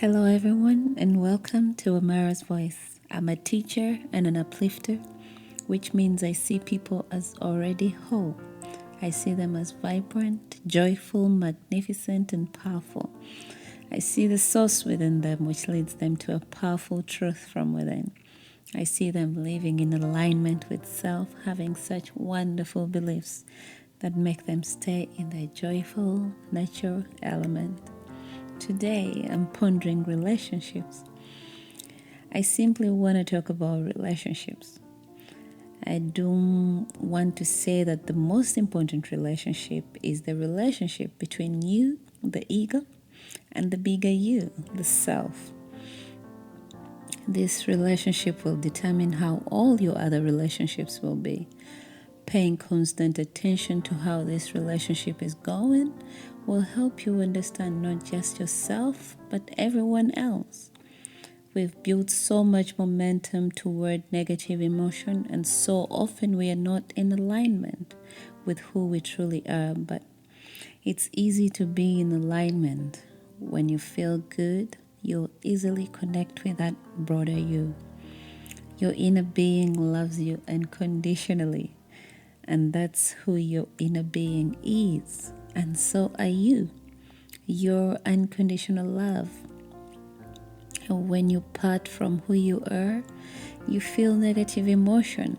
Hello, everyone, and welcome to Amara's Voice. I'm a teacher and an uplifter, which means I see people as already whole. I see them as vibrant, joyful, magnificent, and powerful. I see the source within them, which leads them to a powerful truth from within. I see them living in alignment with self, having such wonderful beliefs that make them stay in their joyful, natural element. Today, I'm pondering relationships. I simply want to talk about relationships. I don't want to say that the most important relationship is the relationship between you, the ego, and the bigger you, the self. This relationship will determine how all your other relationships will be. Paying constant attention to how this relationship is going will help you understand not just yourself, but everyone else. We've built so much momentum toward negative emotion, and so often we are not in alignment with who we truly are. But it's easy to be in alignment. When you feel good, you'll easily connect with that broader you. Your inner being loves you unconditionally. And that's who your inner being is. And so are you. Your unconditional love. And when you part from who you are, you feel negative emotion.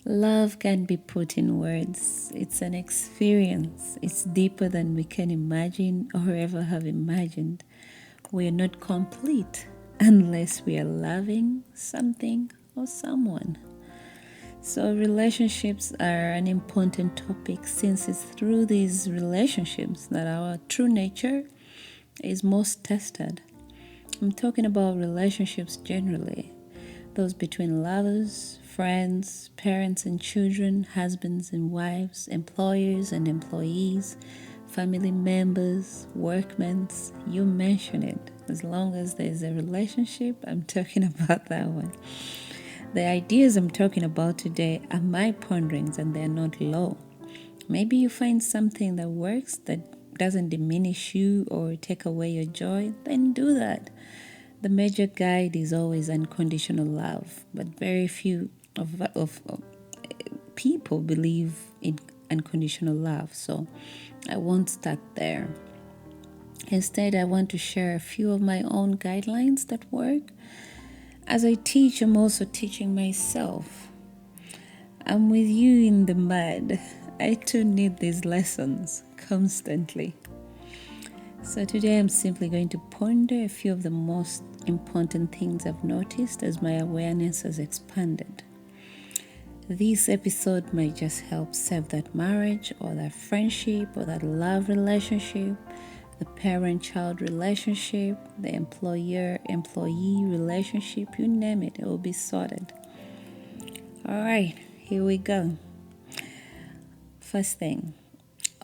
Love can't be put in words. It's an experience. It's deeper than we can imagine or ever have imagined. We are not complete unless we are loving something or someone. So relationships are an important topic since it's through these relationships that our true nature is most tested. I'm talking about relationships generally, those between lovers, friends, parents and children, husbands and wives, employers and employees, family members, workmen, you mention it. As long as there's a relationship, I'm talking about that one. The ideas I'm talking about today are my ponderings and they're not low. Maybe you find something that works that doesn't diminish you or take away your joy, then do that. The major guide is always unconditional love, but very few of people believe in unconditional love, so I won't start there. Instead, I want to share a few of my own guidelines that work. As I teach, I'm also teaching myself. I'm with you in the mud. I too need these lessons constantly. So today I'm simply going to ponder a few of the most important things I've noticed as my awareness has expanded. This episode might just help save that marriage or that friendship or that love relationship, the parent-child relationship, the employer-employee relationship, you name it, it will be sorted. All right, here we go. First thing,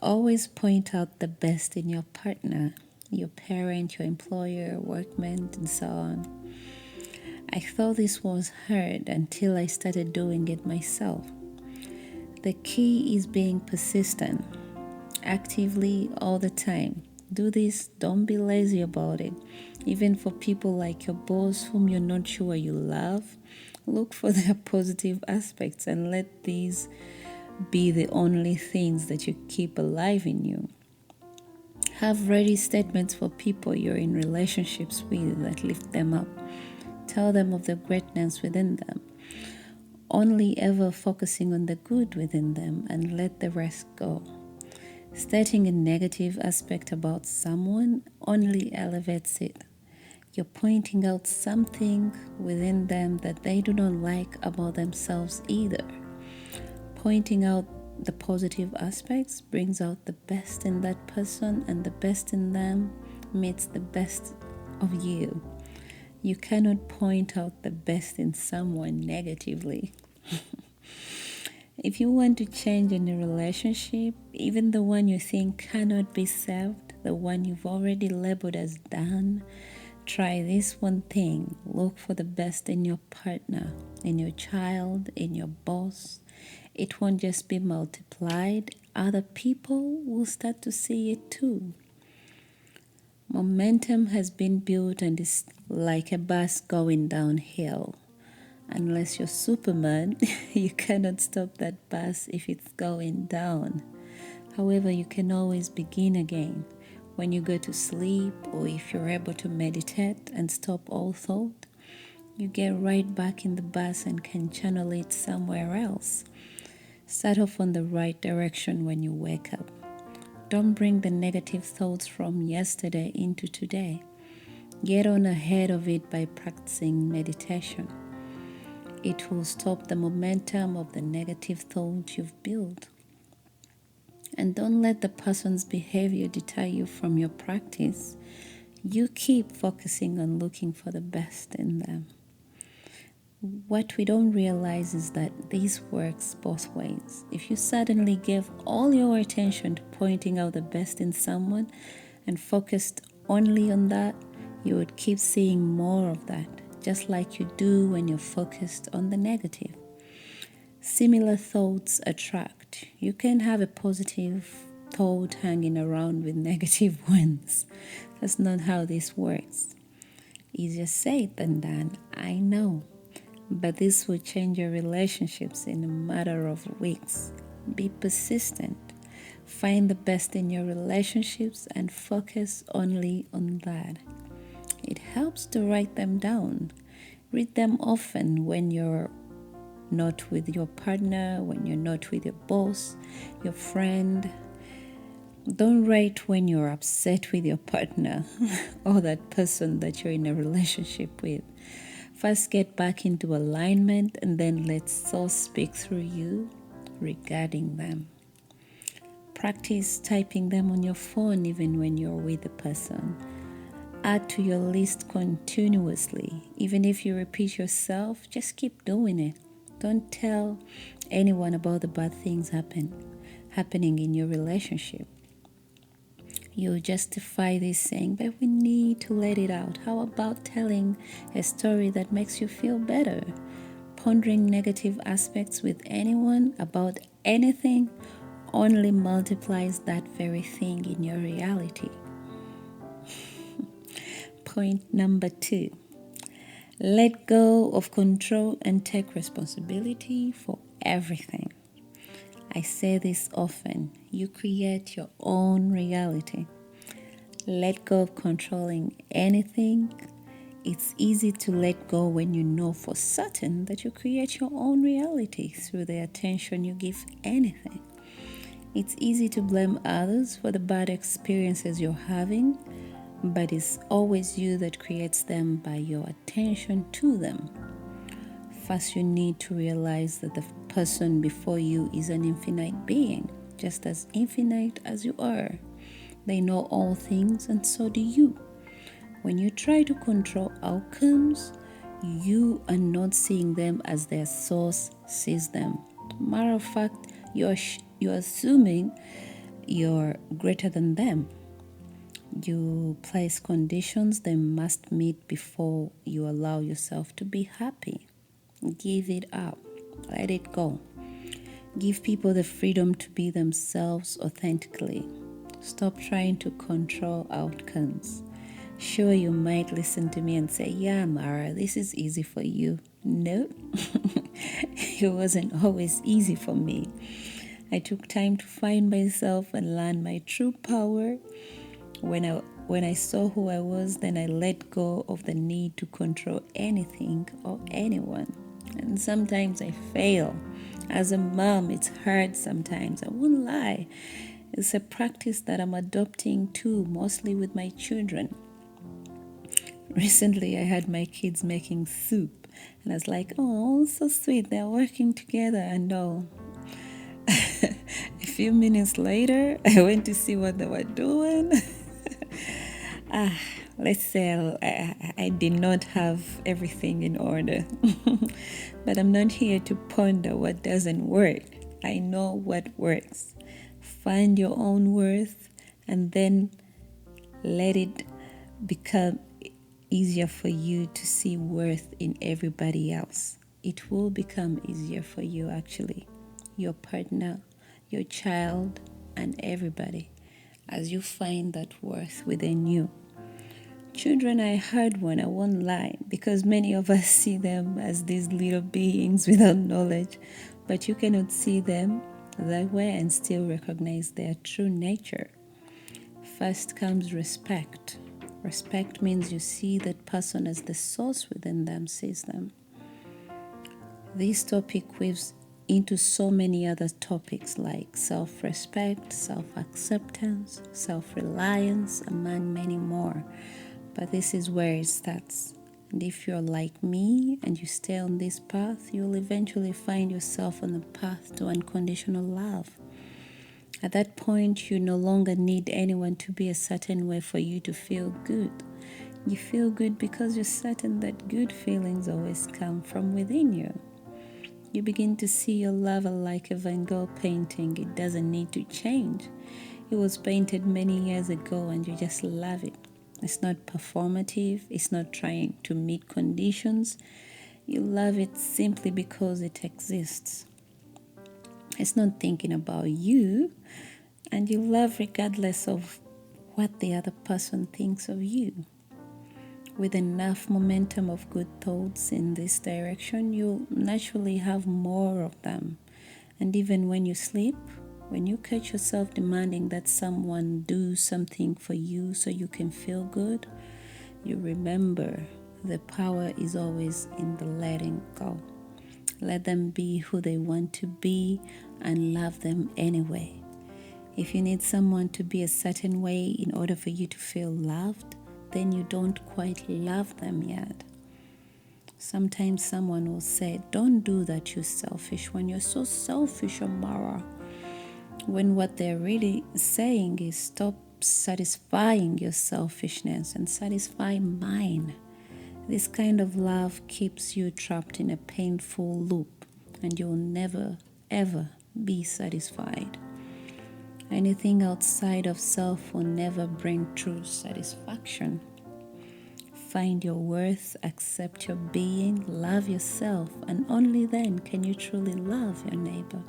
always point out the best in your partner, your parent, your employer, workman, and so on. I thought this was hard until I started doing it myself. The key is being persistent, actively all the time. Do this, don't be lazy about it. Even for people like your boss whom you're not sure you love, look for their positive aspects and let these be the only things that you keep alive in you. Have ready statements for people you're in relationships with that lift them up. Tell them of the greatness within them. Only ever focusing on the good within them and let the rest go. Stating a negative aspect about someone only elevates it. You're pointing out something within them that they do not like about themselves either. Pointing out the positive aspects brings out the best in that person, and the best in them meets the best of you. You cannot point out the best in someone negatively. If you want to change in a relationship, even the one you think cannot be saved, the one you've already labeled as done, try this one thing. Look for the best in your partner, in your child, in your boss. It won't just be multiplied. Other people will start to see it too. Momentum has been built and is like a bus going downhill. Unless you're Superman, you cannot stop that bus if it's going down. However, you can always begin again when you go to sleep, or if you're able to meditate and stop all thought. You get right back in the bus and can channel it somewhere else. Start off on the right direction when you wake up. Don't bring the negative thoughts from yesterday into today. Get on ahead of it by practicing meditation. It will stop the momentum of the negative thoughts you've built. And don't let the person's behavior deter you from your practice. You keep focusing on looking for the best in them. What we don't realize is that this works both ways. If you suddenly give all your attention to pointing out the best in someone and focused only on that, you would keep seeing more of that, just like you do when you're focused on the negative. Similar thoughts attract. You can have a positive thought hanging around with negative ones. That's not how this works. Easier said than done, I know. But this will change your relationships in a matter of weeks. Be persistent. Find the best in your relationships and focus only on that. It helps to write them down. Read them often when you're not with your partner, when you're not with your boss, your friend. Don't write when you're upset with your partner or that person that you're in a relationship with. First, get back into alignment and then let Source speak through you regarding them. Practice typing them on your phone even when you're with the person. Add to your list continuously. Even if you repeat yourself, just keep doing it. Don't tell anyone about the bad things happening in your relationship. You justify this saying, but we need to let it out. How about telling a story that makes you feel better? Pondering negative aspects with anyone about anything only multiplies that very thing in your reality. Point number 2. Let go of control and take responsibility for everything. I say this often. You create your own reality. Let go of controlling anything. It's easy to let go when you know for certain that you create your own reality through the attention you give anything. It's easy to blame others for the bad experiences you're having, but it's always you that creates them by your attention to them. First, you need to realize that the person before you is an infinite being, just as infinite as you are. They know all things, and so do you. When you try to control outcomes, you are not seeing them as their source sees them. Matter of fact, you're assuming you're greater than them. You place conditions they must meet before you allow yourself to be happy. Give it up. Let it go. Give people the freedom to be themselves authentically. Stop trying to control outcomes. Sure, you might listen to me and say, yeah, Amara, this is easy for you. No, it wasn't always easy for me. I took time to find myself and learn my true power. When I saw who I was, then I let go of the need to control anything or anyone. And sometimes I fail. As a mom, it's hard sometimes. I won't lie. It's a practice that I'm adopting too, mostly with my children. Recently, I had my kids making soup, and I was like, oh, so sweet. They're working together and all. A few minutes later, I went to see what they were doing. Let's say I did not have everything in order. But I'm not here to ponder what doesn't work. I know what works. Find your own worth and then let it become easier for you to see worth in everybody else. It will become easier for you actually, your partner, your child, and everybody as you find that worth within you. Children are a hard one, I won't lie, because many of us see them as these little beings without knowledge, but you cannot see them that way and still recognize their true nature. First comes respect. Respect means you see that person as the source within them sees them. This topic weaves into so many other topics like self-respect, self-acceptance, self-reliance, among many more. But this is where it starts. And if you're like me and you stay on this path, you'll eventually find yourself on the path to unconditional love. At that point, you no longer need anyone to be a certain way for you to feel good. You feel good because you're certain that good feelings always come from within you. You begin to see your lover like a Van Gogh painting. It doesn't need to change. It was painted many years ago and you just love it. It's not performative. It's not trying to meet conditions. You love it simply because it exists. It's not thinking about you, and you love regardless of what the other person thinks of you. With enough momentum of good thoughts in this direction, you'll naturally have more of them. And even when you sleep, when you catch yourself demanding that someone do something for you so you can feel good, you remember the power is always in the letting go. Let them be who they want to be and love them anyway. If you need someone to be a certain way in order for you to feel loved, then you don't quite love them yet. Sometimes someone will say, "Don't do that, you're selfish," when you're so selfish, Amara. When what they're really saying is, stop satisfying your selfishness and satisfy mine. This kind of love keeps you trapped in a painful loop, and you'll never, ever be satisfied. Anything outside of self will never bring true satisfaction. Find your worth, accept your being, love yourself, and only then can you truly love your neighbor.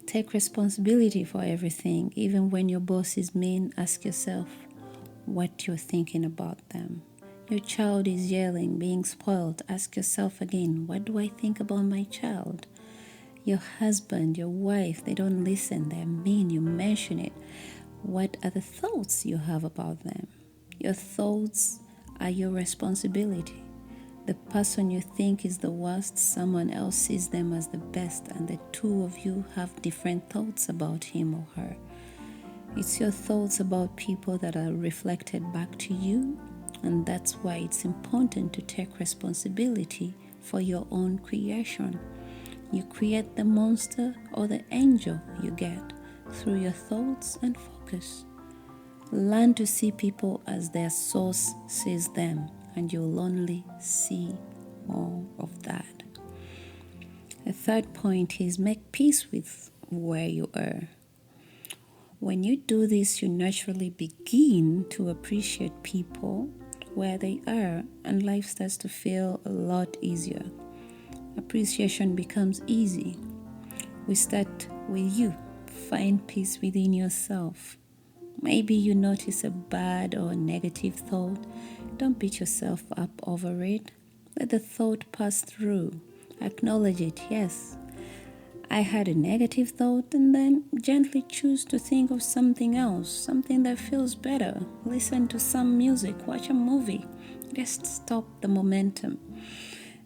Take responsibility for everything. Even when your boss is mean, ask yourself what you're thinking about them. Your child is yelling, being spoiled. Ask yourself again, what do I think about my child? Your husband, your wife, they don't listen, they're mean, you mention it. What are the thoughts you have about them? Your thoughts are your responsibility. The person you think is the worst, someone else sees them as the best, and the two of you have different thoughts about him or her. It's your thoughts about people that are reflected back to you, and that's why it's important to take responsibility for your own creation. You create the monster or the angel you get through your thoughts and focus. Learn to see people as their source sees them, and you'll only see more of that. The third point is make peace with where you are. When you do this, you naturally begin to appreciate people where they are, and life starts to feel a lot easier. Appreciation becomes easy. We start with you. Find peace within yourself. Maybe you notice a bad or negative thought. Don't beat yourself up over it. Let the thought pass through. Acknowledge it, yes. I had a negative thought, and then gently choose to think of something else, something that feels better. Listen to some music, watch a movie. Just stop the momentum.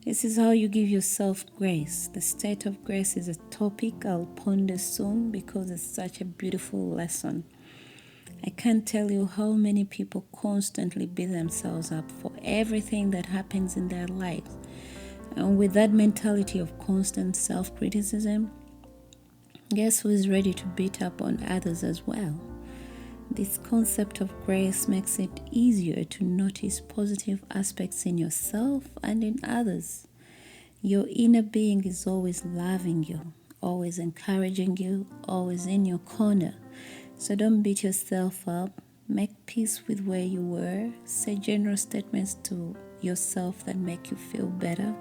This is how you give yourself grace. The state of grace is a topic I'll ponder soon because it's such a beautiful lesson. I can't tell you how many people constantly beat themselves up for everything that happens in their lives. And with that mentality of constant self-criticism, guess who is ready to beat up on others as well? This concept of grace makes it easier to notice positive aspects in yourself and in others. Your inner being is always loving you, always encouraging you, always in your corner. So don't beat yourself up. Make peace with where you were. Say general statements to yourself that make you feel better.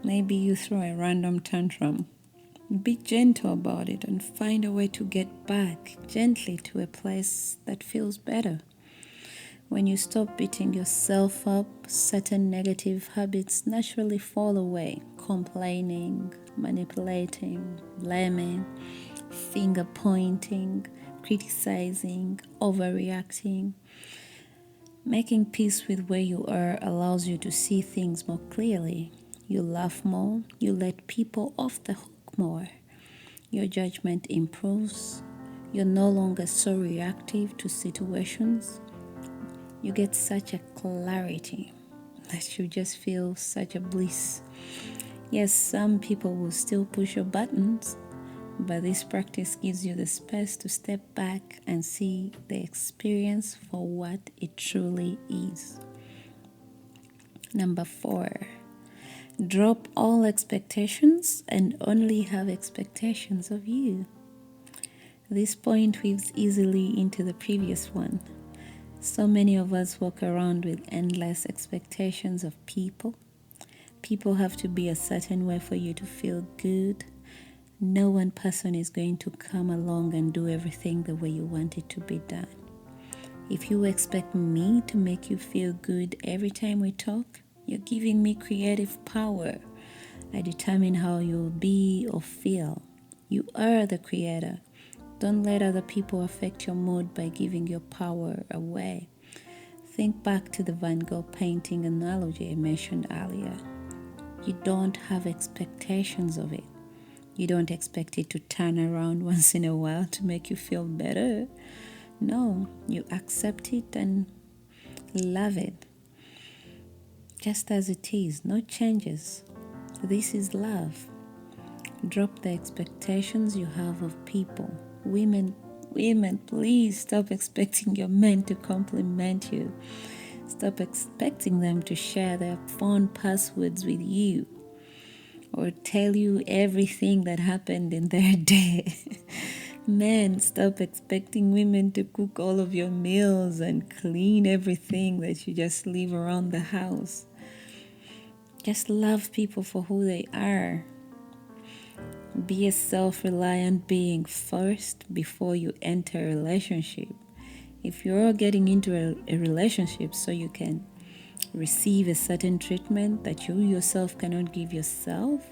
Maybe you throw a random tantrum. Be gentle about it and find a way to get back gently to a place that feels better. When you stop beating yourself up, certain negative habits naturally fall away. Complaining, manipulating, blaming, finger pointing, criticizing, overreacting. Making peace with where you are allows you to see things more clearly. You laugh more, you let people off the hook more. Your judgment improves. You're no longer so reactive to situations. You get such a clarity that you just feel such a bliss. Yes, some people will still push your buttons, but this practice gives you the space to step back and see the experience for what it truly is. Number 4, drop all expectations and only have expectations of you. This point weaves easily into the previous one. So many of us walk around with endless expectations of people. People have to be a certain way for you to feel good. No one person is going to come along and do everything the way you want it to be done. If you expect me to make you feel good every time we talk, you're giving me creative power. I determine how you'll be or feel. You are the creator. Don't let other people affect your mood by giving your power away. Think back to the Van Gogh painting analogy I mentioned earlier. You don't have expectations of it. You don't expect it to turn around once in a while to make you feel better. No, you accept it and love it. Just as it is, no changes. This is love. Drop the expectations you have of people. Women, please stop expecting your men to compliment you. Stop expecting them to share their phone passwords with you or tell you everything that happened in their day. Men, stop expecting women to cook all of your meals and clean everything that you just leave around the house. Just love people for who they are. Be a self-reliant being first before you enter a relationship. If you're getting into a relationship so you can receive a certain treatment that you yourself cannot give yourself,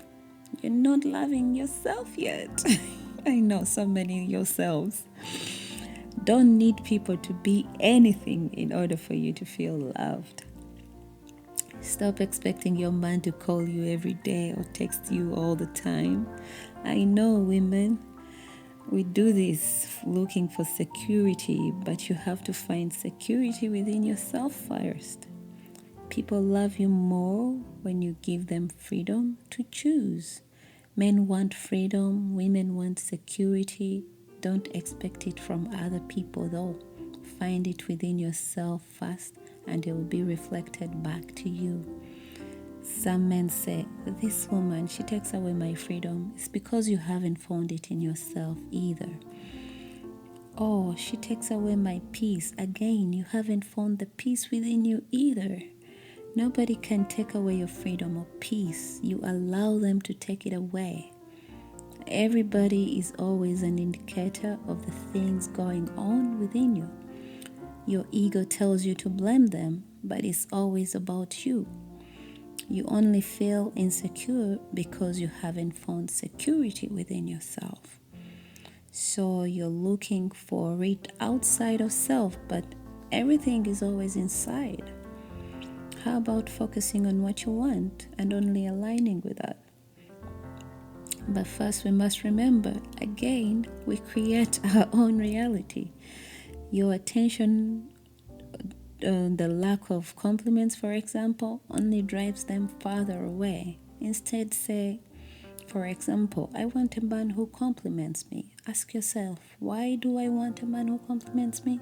you're not loving yourself yet. I know so many yourselves. Don't need people to be anything in order for you to feel loved. Stop expecting your man to call you every day or text you all the time. I know women, we do this looking for security, but you have to find security within yourself first. People love you more when you give them freedom to choose. Men want freedom, women want security. Don't expect it from other people though. Find it within yourself first and it will be reflected back to you. Some men say, this woman, she takes away my freedom. It's because you haven't found it in yourself either. Oh, she takes away my peace. Again, you haven't found the peace within you either. Nobody can take away your freedom or peace. You allow them to take it away. Everybody is always an indicator of the things going on within you. Your ego tells you to blame them, but it's always about you. You only feel insecure because you haven't found security within yourself. So you're looking for it outside of self, but everything is always inside. How about focusing on what you want and only aligning with that? But first we must remember, again, we create our own reality. Your attention, the lack of compliments, for example, only drives them farther away. Instead, say, for example, I want a man who compliments me. Ask yourself, why do I want a man who compliments me?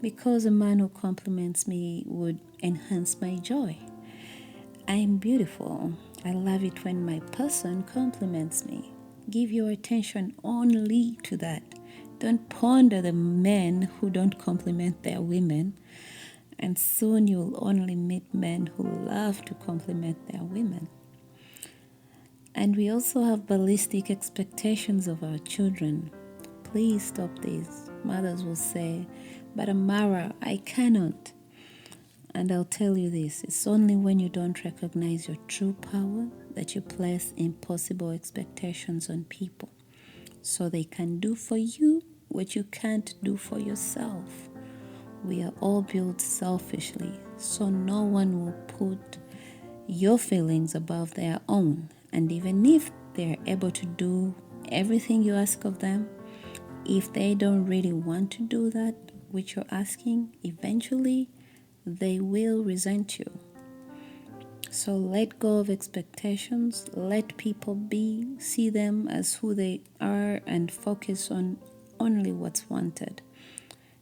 Because a man who compliments me would enhance my joy. I'm beautiful. I love it when my person compliments me. Give your attention only to that. Don't ponder the men who don't compliment their women. And soon you'll only meet men who love to compliment their women. And we also have ballistic expectations of our children. Please stop this. Mothers will say, but Amara, I cannot. And I'll tell you this, it's only when you don't recognize your true power that you place impossible expectations on people so they can do for you what you can't do for yourself. We are all built selfishly, so no one will put your feelings above their own. And even if they're able to do everything you ask of them, if they don't really want to do that which you're asking, eventually they will resent you. So let go of expectations, let people be, see them as who they are, and focus on only what's wanted.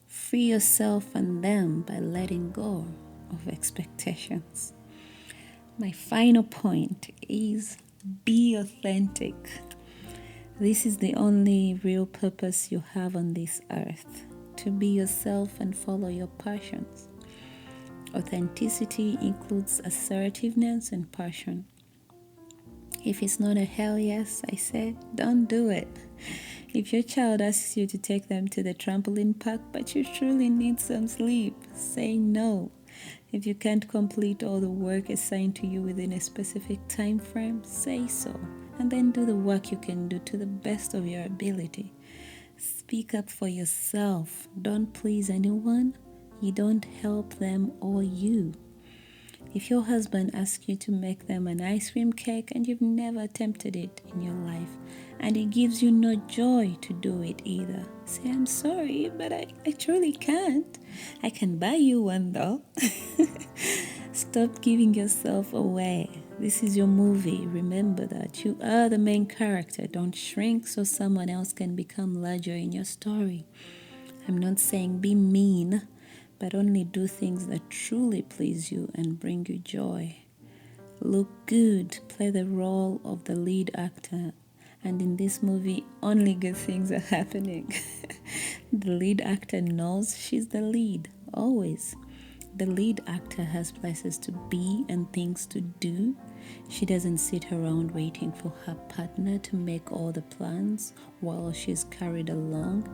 Free yourself and them by letting go of expectations. My final point is be authentic. This is the only real purpose you have on this earth, to be yourself and follow your passions. Authenticity includes assertiveness and passion. If it's not a hell yes, I say, don't do it. If your child asks you to take them to the trampoline park, but you truly need some sleep, say no. If you can't complete all the work assigned to you within a specific time frame, say so. And then do the work you can do to the best of your ability. Speak up for yourself. Don't please anyone. You don't help them or you. If your husband asks you to make them an ice cream cake and you've never attempted it in your life, and it gives you no joy to do it either, say, I'm sorry, but I truly can't. I can buy you one though. Stop giving yourself away. This is your movie. Remember that you are the main character. Don't shrink so someone else can become larger in your story. I'm not saying be mean, but only do things that truly please you and bring you joy. Look good, play the role of the lead actor. And in this movie, only good things are happening. The lead actor knows she's the lead, always. The lead actor has places to be and things to do. She doesn't sit around waiting for her partner to make all the plans while she's carried along.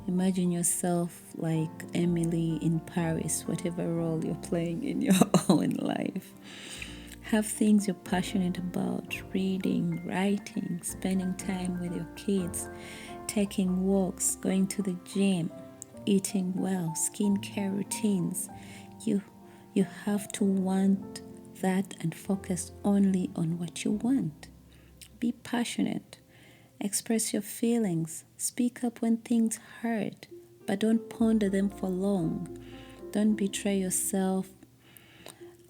Imagine yourself like Emily in Paris, whatever role you're playing in your own life. Have things you're passionate about, reading, writing, spending time with your kids, taking walks, going to the gym, eating well, skincare routines. You have to want that and focus only on what you want. Be passionate. Express your feelings. Speak up when things hurt, but don't ponder them for long. Don't betray yourself.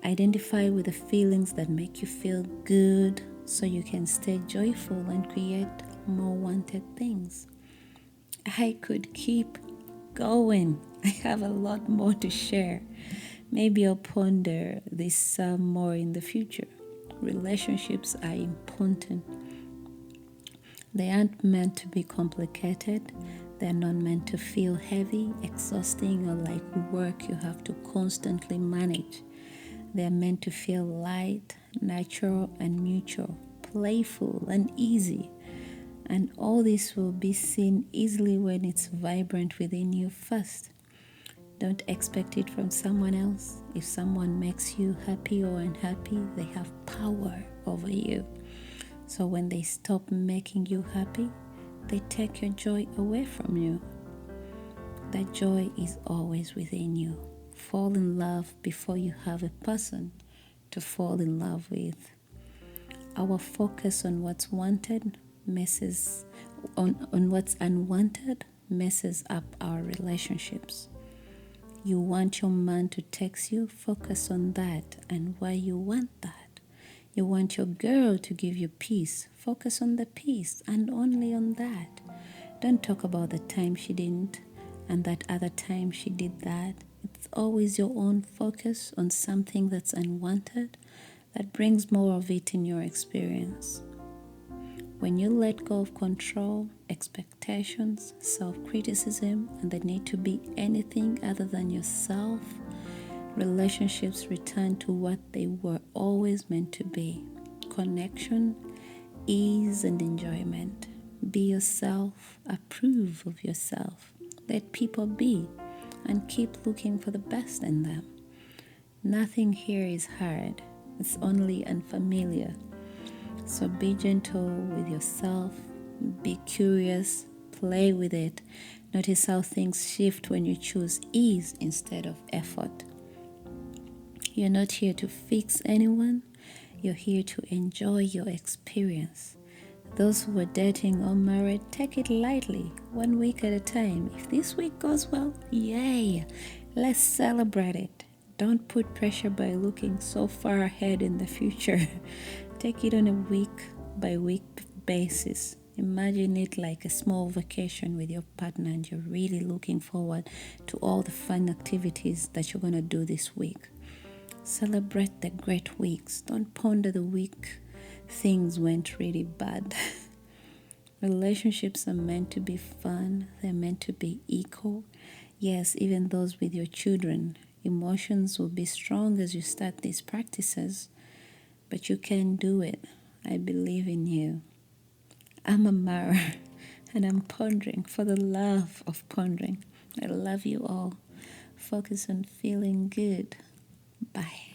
Identify with the feelings that make you feel good so you can stay joyful and create more wanted things. I could keep going. I have a lot more to share. Maybe I'll ponder this some more in the future. Relationships are important. They aren't meant to be complicated. They're not meant to feel heavy, exhausting, or like work you have to constantly manage. They're meant to feel light, natural, and mutual, playful, and easy. And all this will be seen easily when it's vibrant within you first. Don't expect it from someone else. If someone makes you happy or unhappy, they have power over you. So when they stop making you happy, they take your joy away from you. That joy is always within you. Fall in love before you have a person to fall in love with. Our focus on what's wanted messes on what's unwanted messes up our relationships. You want your man to text you, focus on that and why you want that. You want your girl to give you peace, focus on the peace and only on that. Don't talk about the time she didn't and that other time she did that. It's always your own focus on something that's unwanted that brings more of it in your experience. When you let go of control, expectations, self-criticism, and the need to be anything other than yourself, relationships return to what they were always meant to be: connection, ease, and enjoyment. Be yourself, approve of yourself, let people be, and keep looking for the best in them. Nothing here is hard, it's only unfamiliar. So be gentle with yourself, be curious, play with it. Notice how things shift when you choose ease instead of effort. You're not here to fix anyone, you're here to enjoy your experience. Those who are dating or married, take it lightly, 1 week at a time. If this week goes well, yay! Let's celebrate it. Don't put pressure by looking so far ahead in the future. Take it on a week by week basis. Imagine it like a small vacation with your partner, and you're really looking forward to all the fun activities that you're going to do this week. Celebrate the great weeks. Don't ponder the week things went really bad. Relationships are meant to be fun, they're meant to be equal. Yes, even those with your children. Emotions will be strong as you start these practices, but you can do it. I believe in you. I'm Amara, and I'm pondering for the love of pondering. I love you all. Focus on feeling good. Bye.